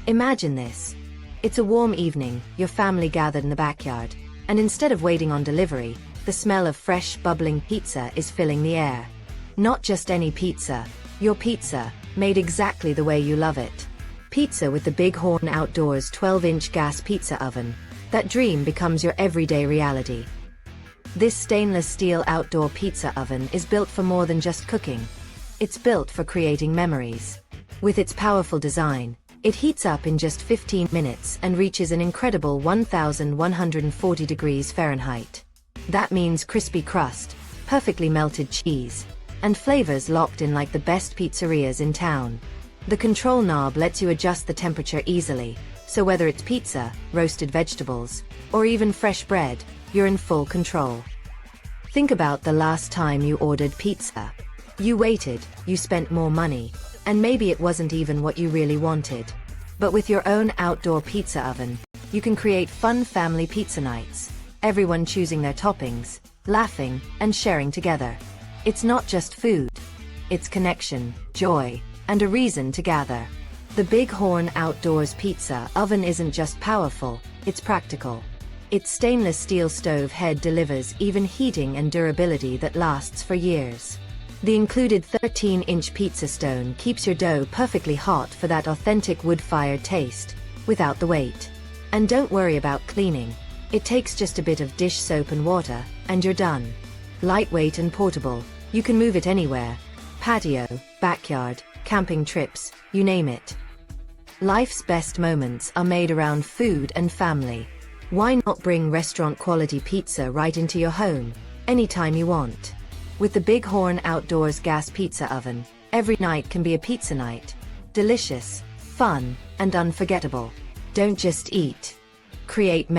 Imagine this. It's a warm evening, your family gathered in the backyard, and instead of waiting on delivery, the smell of fresh, bubbling pizza is filling the air. Not just any pizza, your pizza, made exactly the way you love it. Pizza with the Big Horn Outdoors 12-inch gas pizza oven. That dream becomes your everyday reality. This stainless steel outdoor pizza oven is built for more than just cooking. It's built for creating memories. With its powerful design, it heats up in just 15 minutes and reaches an incredible 1,140 degrees Fahrenheit. That means crispy crust, perfectly melted cheese, and flavors locked in like the best pizzerias in town. The control knob lets you adjust the temperature easily, so whether it's pizza, roasted vegetables, or even fresh bread, you're in full control. Think about the last time you ordered pizza. You waited, you spent more money, and maybe it wasn't even what you really wanted. But with your own outdoor pizza oven, you can create fun family pizza nights, everyone choosing their toppings, laughing, and sharing together. It's not just food. It's connection, joy, and a reason to gather. The Big Horn Outdoors Pizza Oven isn't just powerful, it's practical. Its stainless steel stove head delivers even heating and durability that lasts for years. The included 13-inch pizza stone keeps your dough perfectly hot for that authentic wood-fired taste, without the weight. And don't worry about cleaning. It takes just a bit of dish soap and water, and you're done. Lightweight and portable, you can move it anywhere. Patio, backyard, camping trips, you name it. Life's best moments are made around food and family. Why not bring restaurant-quality pizza right into your home, anytime you want? With the Big Horn Outdoors Gas Pizza Oven, every night can be a pizza night. Delicious, fun, and unforgettable. Don't just eat. Create memories.